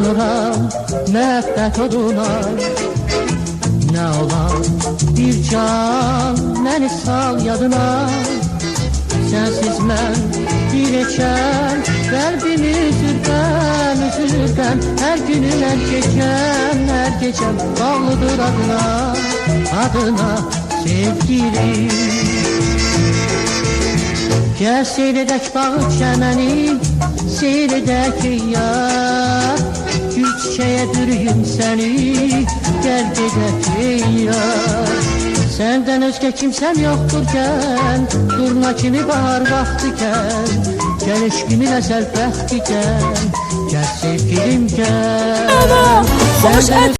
yanıram məhəbbət oduna. Nə olar bir can məni sal yadına. Sensiz mən bir eçəm, qəlbimi üzürdən hər günü mən keçəm, hər gecəm bağlıdır adına, adına sevgilim. Gəl seyr edək bağı çəməni, seyr edək yar, gül çiçəyə dürüyüm səni, gəl gedək yar. Səndən özgə kimsəm yoxdur gən, durna kimi bahar vaxtıkən, gəl eşqimin əzəl bəxtikən, gəl sevgilim gəl.